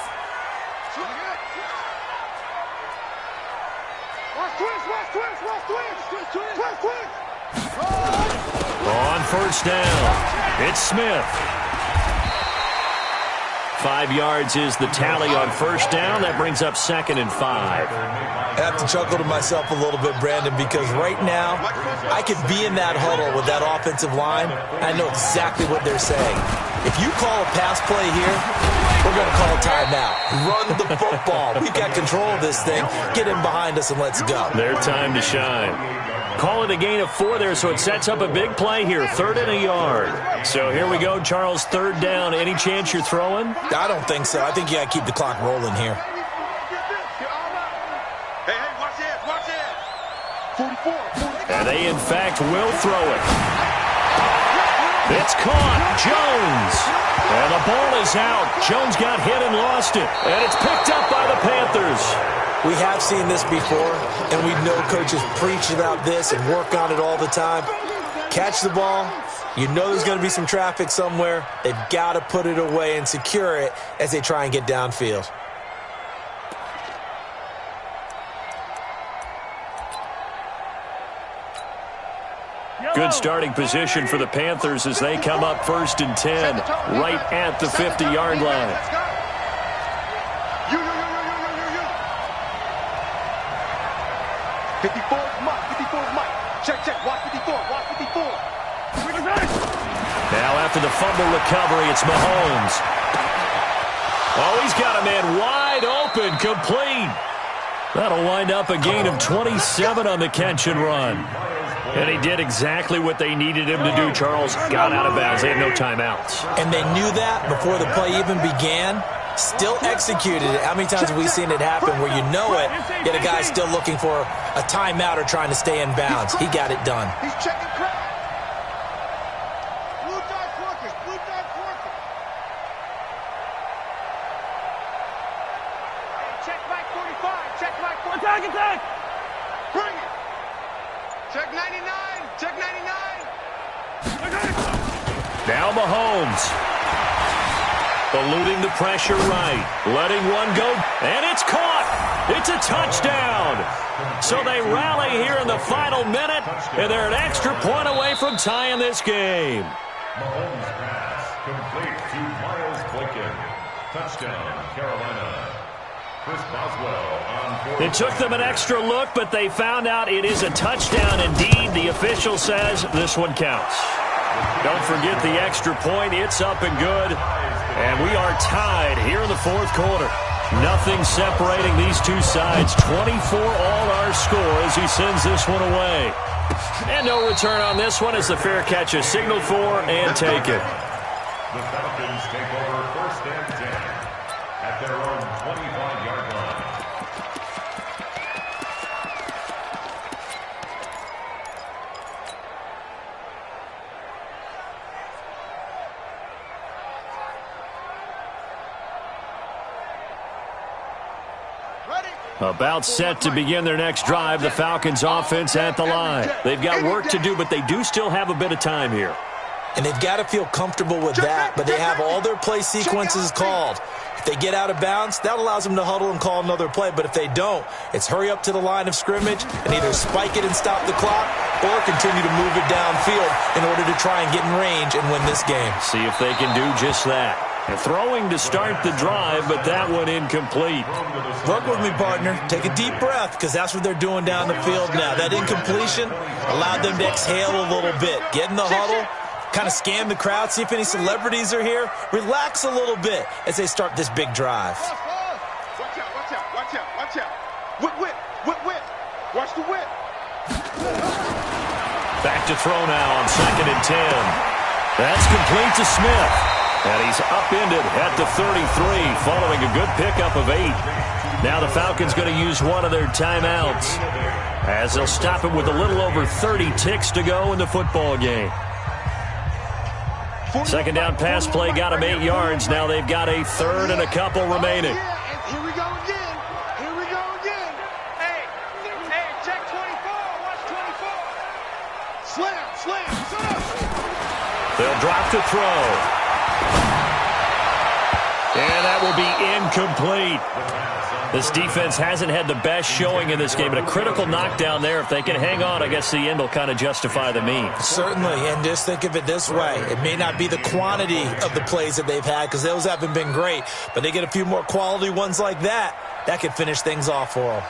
On 1st down, it's Smith. 5 yards is the tally on first down. That brings up 2nd and 5. I have to chuckle to myself a little bit, Brandon, because right now I could be in that huddle with that offensive line. I know exactly what they're saying. If you call a pass play here, we're going to call a timeout. Run the football. We've got control of this thing. Get in behind us and let's go. Their time to shine. Call it a gain of 4 there, so it sets up a big play here. 3rd and a yard. So here we go, Charles, 3rd down. Any chance you're throwing? I don't think so. I think you got to keep the clock rolling here. Hey, watch it. 44. And they, in fact, will throw it. It's caught. Jones. And the ball is out. Jones got hit and lost it. And it's picked up by the Panthers. We have seen this before, and we know coaches preach about this and work on it all the time. Catch the ball. You know there's going to be some traffic somewhere. They've got to put it away and secure it as they try and get downfield. Good starting position for the Panthers as they come up 1st and 10, right at the 50-yard line. 54's Mike. Check. Watch 54. Now after the fumble recovery, it's Mahomes. Oh, he's got a man wide open, complete. That'll wind up a gain of 27 on the catch and run. And he did exactly what they needed him to do, Charles. Got out of bounds. They had no timeouts. And they knew that before the play even began. Still executed it. How many times have we seen it happen where you know it, yet a guy's still looking for a timeout or trying to stay in bounds? He got it done. He's checking crowd. Blue dot workers. Hey, check Mike 45. Check Mike 45. Attack. Bring it. Check 99. Now Mahomes. Eluding the pressure right. Letting one go. And it's caught. It's a touchdown. So they rally here in the final minute, and they're an extra point away from tying this game. Mahomes pass complete to Miles Boykin. Touchdown, Carolina. Chris Boswell on. It took them an extra look, but they found out it is a touchdown indeed. The official says this one counts. Don't forget the extra point. It's up and good. And we are tied here in the 4th quarter. Nothing separating these two sides. 24 all our score as he sends this one away. And no return on this one as the fair catch is signaled for and taken. The Falcons take over 1st and 10 at their own 25-yard line. About set to begin their next drive, the Falcons offense at the line. They've got work to do, but they do still have a bit of time here. And they've got to feel comfortable with that, but they have all their play sequences called. If they get out of bounds, that allows them to huddle and call another play. But if they don't, it's hurry up to the line of scrimmage and either spike it and stop the clock or continue to move it downfield in order to try and get in range and win this game. See if they can do just that. Throwing to start the drive, but that one incomplete. Work with me, partner. Take a deep breath, because that's what they're doing down the field now. That incompletion allowed them to exhale a little bit. Get in the huddle, kind of scan the crowd, see if any celebrities are here. Relax a little bit as they start this big drive. Watch out. Whip. Watch the whip. Back to throw now on 2nd and 10. That's complete to Smith. And he's upended at the 33 following a good pickup of 8. Now the Falcons going to use one of their timeouts as they'll stop it with a little over 30 ticks to go in the football game. 2nd down pass play got them 8 yards. Now they've got a 3rd and a couple remaining. Here we go again. Hey, check 24. Watch 24. Slam. They'll drop to throw. And that will be incomplete. This defense hasn't had the best showing in this game, but a critical knockdown there. If they can hang on, I guess the end will kind of justify the means. Certainly, and just think of it this way. It may not be the quantity of the plays that they've had because those haven't been great, but they get a few more quality ones like that. That could finish things off for them.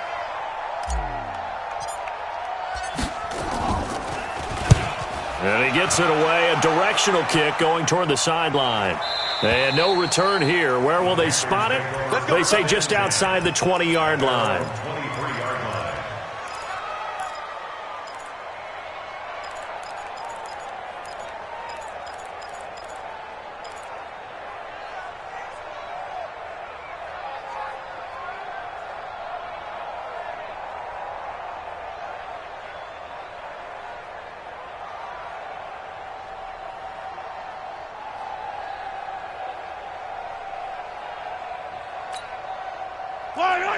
And he gets it away, a directional kick going toward the sideline. And no return here. Where will they spot it? They say just outside the 20-yard line.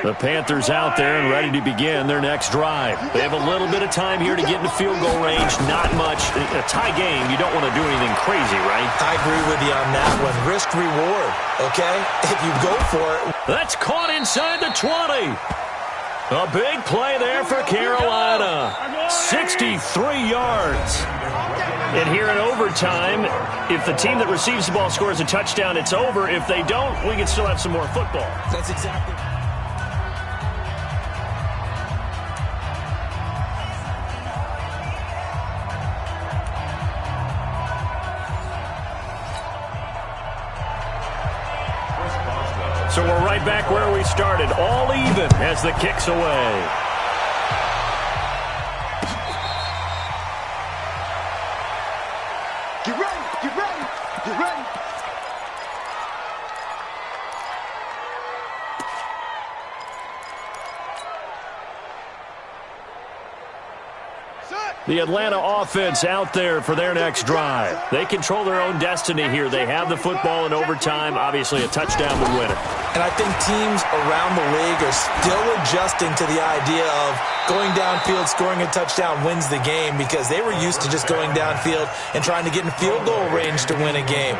The Panthers out there and ready to begin their next drive. They have a little bit of time here to get into field goal range. Not much. A tie game, you don't want to do anything crazy, right? I agree with you on that one. Risk reward, okay? If you go for it. That's caught inside the 20. A big play there for Carolina. 63 yards. And here in overtime, if the team that receives the ball scores a touchdown, it's over. If they don't, we can still have some more football. That's exactly. So we're right back where we started, all even as the kick's away. Get ready, get ready, get ready. The Atlanta offense out there for their next drive. They control their own destiny here. They have the football in overtime. Obviously, a touchdown would win it. And I think teams around the league are still adjusting to the idea of going downfield, scoring a touchdown wins the game because they were used to just going downfield and trying to get in field goal range to win a game.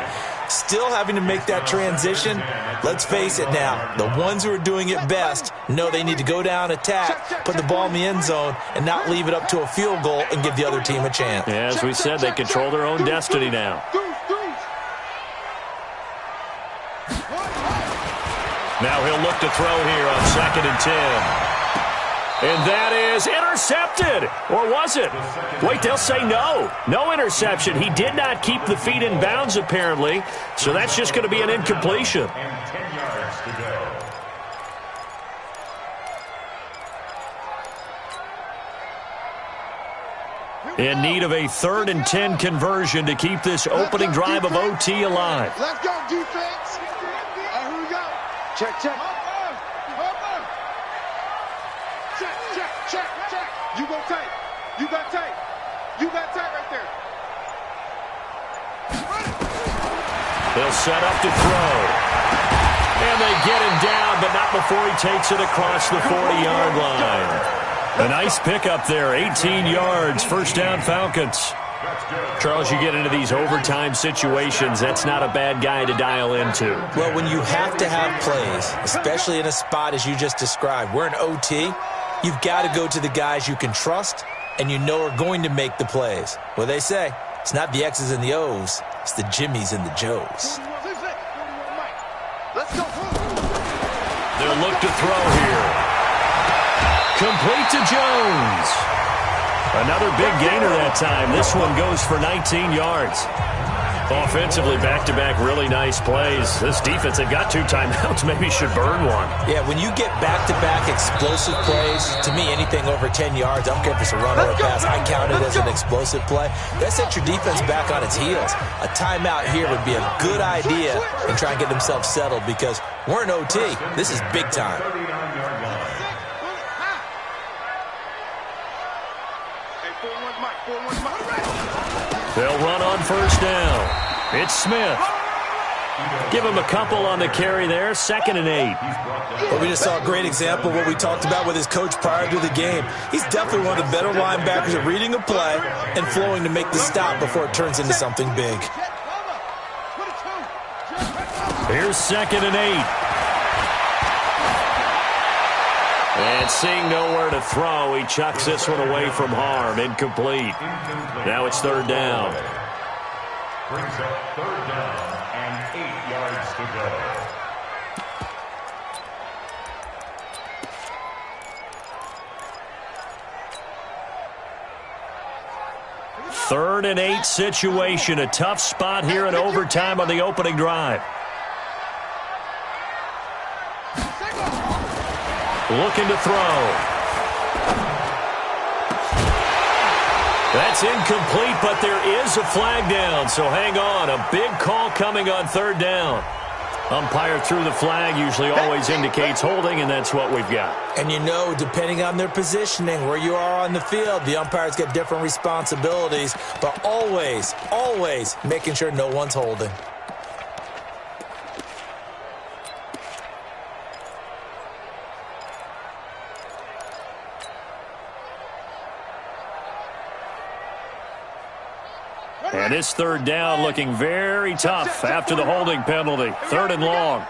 Still having to make that transition. Let's face it now, the ones who are doing it best know they need to go down, attack, put the ball in the end zone, and not leave it up to a field goal and give the other team a chance. Yeah, as we said, they control their own destiny now. Now he'll look to throw here on 2nd and 10. And that is intercepted. Or was it? Wait, they'll say no. No interception. He did not keep the feet in bounds, apparently. So that's just going to be an incompletion. And 10 yards to go. In need of a 3rd and 10 conversion to keep this opening drive of OT alive. Let's go, defense. Here we go. Check, check. Check. You go tight. You got tight. You got tight right there. They'll set up to throw. And they get him down, but not before he takes it across the 40-yard line. A nice pickup there, 18 yards, first down Falcons. Charles, you get into these overtime situations, that's not a bad guy to dial into. Well, when you have to have plays, especially in a spot as you just described, we're in OT, you've got to go to the guys you can trust and you know are going to make the plays. Well, they say, it's not the X's and the O's, it's the Jimmies and the Joes. Let's go. They'll look to throw here. Complete to Jones. Another big gainer that time. This one goes for 19 yards. Offensively, back-to-back really nice plays. This defense, they've got 2 timeouts, maybe should burn one. Yeah, when you get back-to-back explosive plays, to me, anything over 10 yards, I don't care if it's a run or a pass, I count it as an explosive play. That sets your defense back on its heels. A timeout here would be a good idea and try and get themselves settled because we're in OT. This is big time. They'll run on first down. It's Smith. Give him a couple on the carry there. 2nd and 8. Well, we just saw a great example of what we talked about with his coach prior to the game. He's definitely one of the better linebackers at reading a play and flowing to make the stop before it turns into something big. Here's 2nd and 8. And seeing nowhere to throw, he chucks this one away from harm. Incomplete. Now it's third down. Brings up third down and 8 yards to go. Third and 8 situation. A tough spot here in overtime on the opening drive. Looking to throw. That's incomplete, but there is a flag down, so hang on. A big call coming on third down. Umpire threw the flag, usually always indicates holding, and that's what we've got. And you know, depending on their positioning, where you are on the field, the umpires get different responsibilities, but always, always making sure no one's holding. And this third down looking very tough after the holding penalty. Third and long.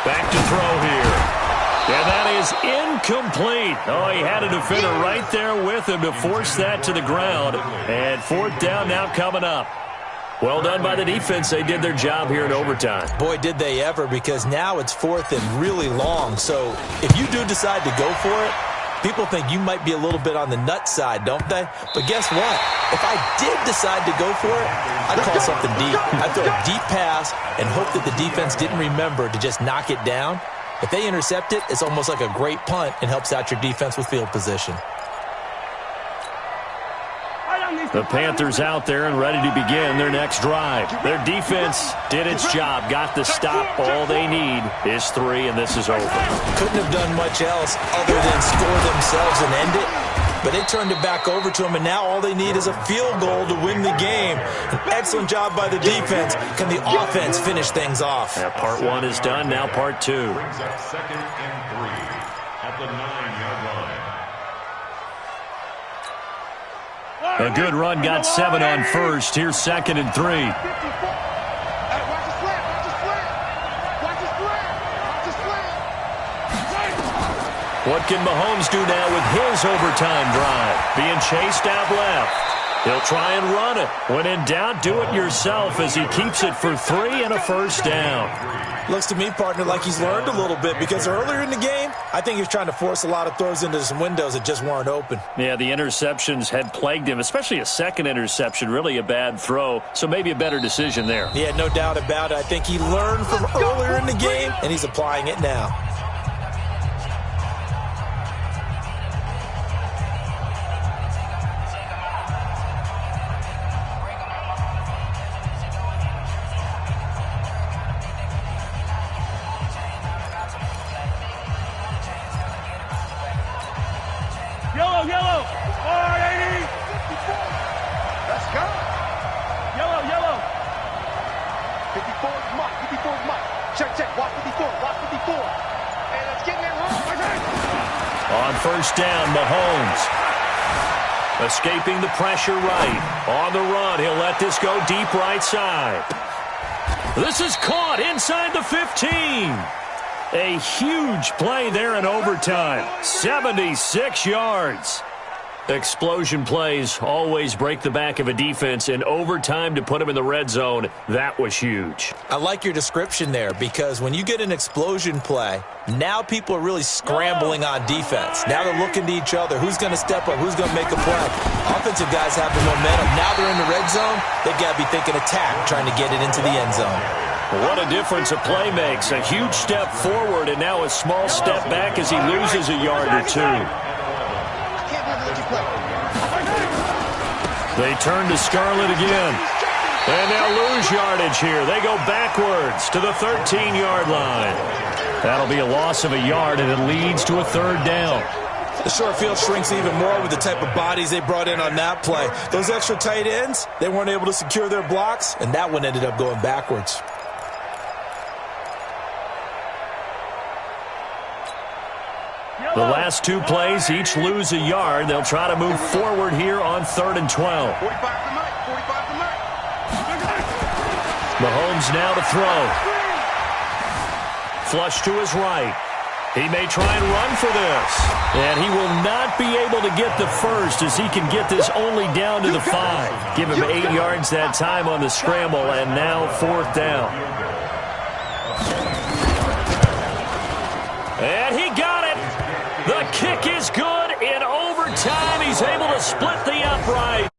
Back to throw here. And that is incomplete. Oh, he had a defender right there with him to force that to the ground. And fourth down now coming up. Well done by the defense. They did their job here in overtime. Boy, did they ever, because now it's fourth and really long. So if you do decide to go for it, people think you might be a little bit on the nut side, don't they? But guess what? If I did decide to go for it, I'd call something deep. I'd throw a deep pass and hope that the defense didn't remember to just knock it down. If they intercept it, it's almost like a great punt and helps out your defense with field position. The Panthers out there and ready to begin their next drive. Their defense did its job, got the stop. All they need is 3, and this is over. Couldn't have done much else other than score themselves and end it. But they turned it back over to them, and now all they need is a field goal to win the game. An excellent job by the defense. Can the offense finish things off? Yeah, part 1 is done, now part 2. Brings up second and 3 at the 9-yard line. A good run, got 7 on first. Here's second and 3. What can Mahomes do now with his overtime drive? Being chased out left. He'll try and run it. When in doubt, do it yourself as he keeps it for 3 and a first down. Looks to me, partner, like he's learned a little bit, because earlier in the game, I think he was trying to force a lot of throws into some windows that just weren't open. Yeah, the interceptions had plagued him, especially a second interception, really a bad throw, so maybe a better decision there. Yeah, no doubt about it. I think he learned from earlier in the game, and he's applying it now. Yellow. R80. Let's go. Yellow. 54 is Mike. 54 is Mike. Check. Watch 54. And let's get that home. On first down, Mahomes. Escaping the pressure right. On the run, he'll let this go deep right side. This is caught inside the 15. A huge play there in overtime. 76 yards. Explosion plays always break the back of a defense. In overtime to put them in the red zone, that was huge. I like your description there, because when you get an explosion play, now people are really scrambling on defense. Now they're looking to each other. Who's going to step up? Who's going to make a play? Offensive guys have the momentum. Now they're in the red zone. They've got to be thinking attack, trying to get it into the end zone. What a difference a play makes. A huge step forward and now a small step back as he loses a yard or 2. They turn to Scarlett again. And they'll lose yardage here. They go backwards to the 13-yard line. That'll be a loss of a yard, and it leads to a third down. The short field shrinks even more with the type of bodies they brought in on that play. Those extra tight ends, they weren't able to secure their blocks, and that one ended up going backwards. The last 2 plays each lose a yard. They'll try to move forward here on 3rd and 12. 45 to Mike. Mahomes now to throw. Flush to his right. He may try and run for this. And he will not be able to get the first as he can get this only down to the 5. Give him 8 yards that time on the scramble, and now 4th down. And he got it. The kick is good. In overtime, he's able to split the upright.